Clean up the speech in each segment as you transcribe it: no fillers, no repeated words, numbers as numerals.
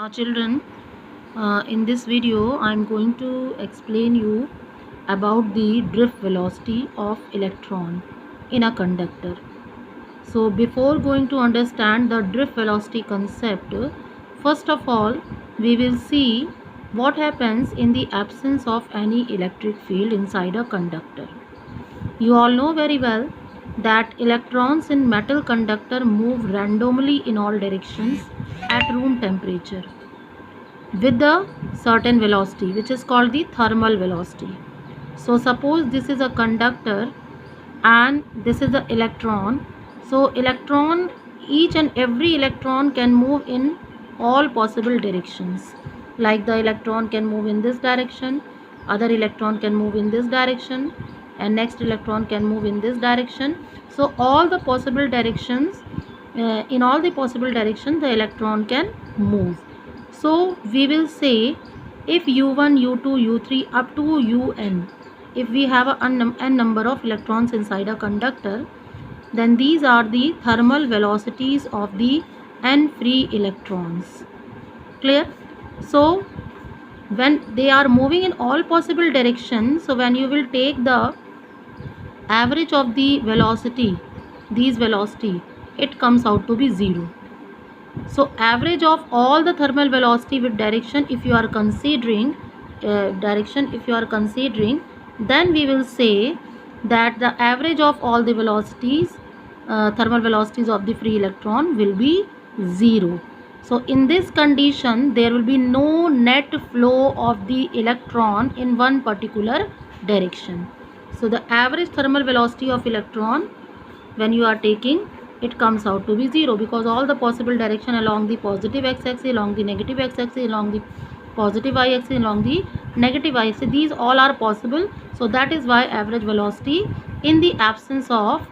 Now children, in this video I am going to explain you about the drift velocity of electron in a conductor. So before going to understand the drift velocity concept, first of all we will see what happens in the absence of any electric field inside a conductor. You all know very well that electrons in metal conductor move randomly in all directions at room temperature with a certain velocity, which is called the thermal velocity. So suppose this is a conductor and this is the electron. So electron, each and every electron can move in all possible directions. Like the electron can move in this direction, other electron can move in this direction, and next electron can move in this direction. So all the possible directions, in all the possible directions the electron can move. So we will say if u1, u2, u3 up to un, if we have n number of electrons inside a conductor, then these are the thermal velocities of the n free electrons. Clear? So when they are moving in all possible directions, so when you will take the average of the velocity, these velocity, it comes out to be 0. So average of all the thermal velocity with direction, if you are considering then we will say that the average of all the velocities, thermal velocities of the free electron will be 0. So in this condition there will be no net flow of the electron in one particular direction. So the average thermal velocity of electron, when you are taking, it comes out to be 0, because all the possible direction along the positive x-axis, along the negative x-axis, along the positive y-axis, along the negative y-axis, these all are possible. So that is why average velocity in the absence of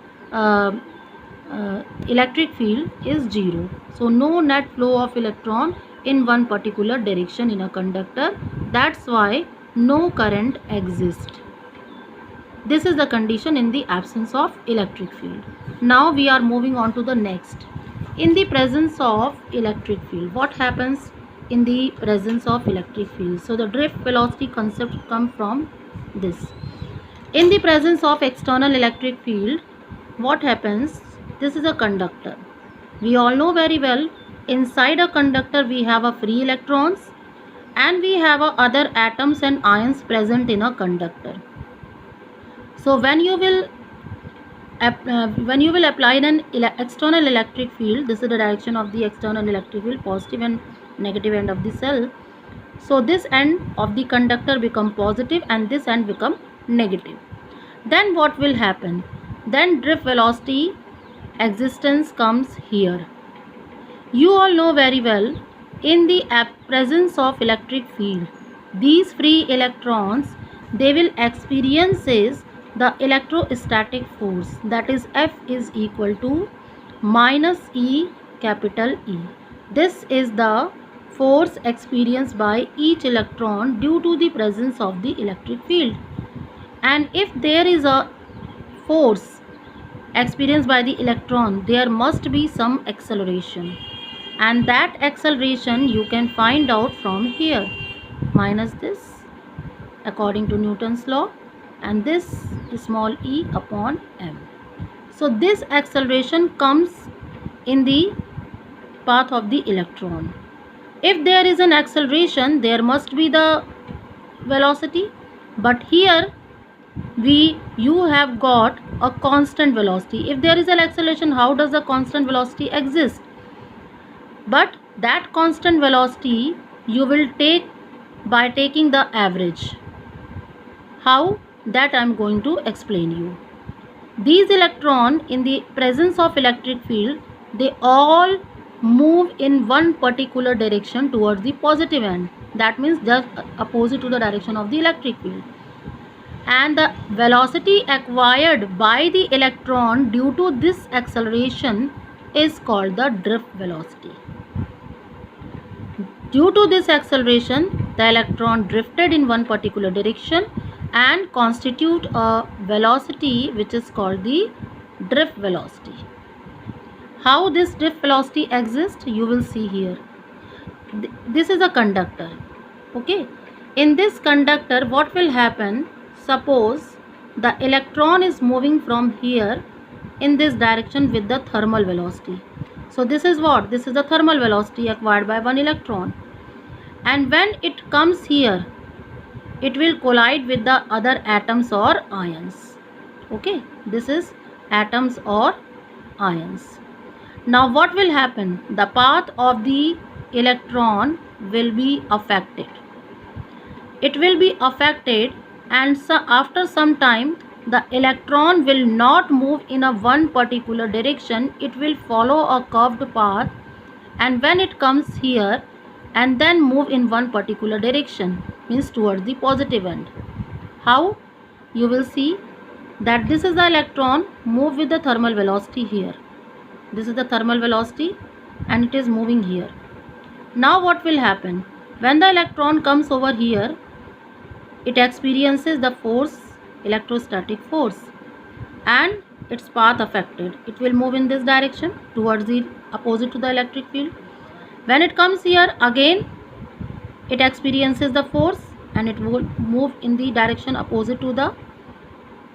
electric field is 0. So no net flow of electron in one particular direction in a conductor. That's why no current exists. This is the condition in the absence of electric field. Now we are moving on to the next. In the presence of electric field, what happens in the presence of electric field? So the drift velocity concept comes from this. In the presence of external electric field, what happens? This is a conductor. We all know very well, inside a conductor we have a free electrons and we have other atoms and ions present in a conductor. So when you will apply an external electric field, this is the direction of the external electric field, positive and negative end of the cell. So this end of the conductor become positive and this end become negative. Then what will happen? Then drift velocity existence comes here. You all know very well, in the presence of electric field, these free electrons, they will experiences the electrostatic force, that is F is equal to minus E capital E. This is the force experienced by each electron due to the presence of the electric field. And if there is a force experienced by the electron, there must be some acceleration, and that acceleration you can find out from here, minus this according to Newton's law, and this small e upon m. So this acceleration comes in the path of the electron. If there is an acceleration, there must be the velocity, but here you have got a constant velocity. If there is an acceleration, how does the constant velocity exist? But that constant velocity you will take by taking the average. How? That I am going to explain you. These electrons in the presence of electric field, they all move in one particular direction towards the positive end. That means just opposite to the direction of the electric field. And the velocity acquired by the electron due to this acceleration is called the drift velocity. Due to this acceleration, the electron drifted in one particular direction and constitute a velocity which is called the drift velocity. How this drift velocity exists, you will see here. this is a conductor. Okay, in this conductor what will happen, suppose the electron is moving from here in this direction with the thermal velocity. So this is what, this is the thermal velocity acquired by one electron, and when it comes here it will collide with the other atoms or ions. Okay, this is atoms or ions. Now what will happen, the path of the electron will be affected. It will be affected, and so after some time the electron will not move in a one particular direction, it will follow a curved path, and when it comes here and then move in one particular direction, means towards the positive end. How? You will see that this is the electron move with the thermal velocity here. This is the thermal velocity and it is moving here. Now what will happen, when the electron comes over here, it experiences the force, electrostatic force, and its path affected. It will move in this direction towards the opposite to the electric field. When it comes here again, it experiences the force and it will move in the direction opposite to the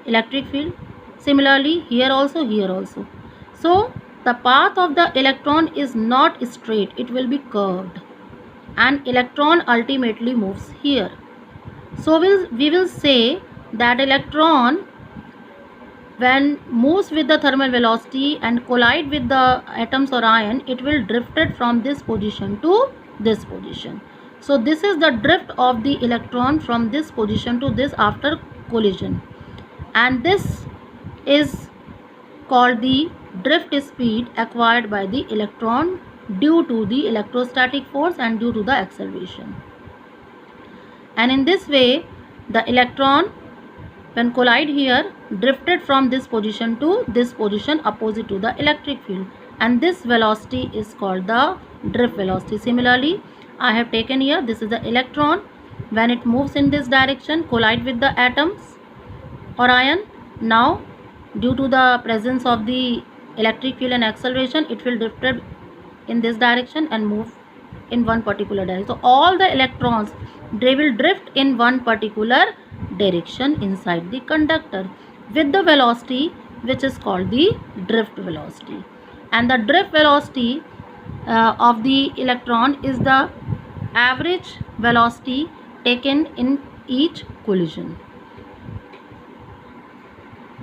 electric field. Similarly here also, here also. So the path of the electron is not straight, it will be curved, and electron ultimately moves here. So we will say that electron when moves with the thermal velocity and collide with the atoms or ion, it will drifted from this position to this position. So this is the drift of the electron from this position to this after collision, and this is called the drift speed acquired by the electron due to the electrostatic force and due to the acceleration. And in this way the electron when collide here drifted from this position to this position opposite to the electric field, and this velocity is called the drift velocity. Similarly, I have taken here, this is the electron when it moves in this direction, collide with the atoms or ion. Now due to the presence of the electric field and acceleration, it will drifted in this direction and move in one particular direction. So all the electrons, they will drift in one particular direction inside the conductor with the velocity which is called the drift velocity. And the drift velocity of the electron is the average velocity taken in each collision.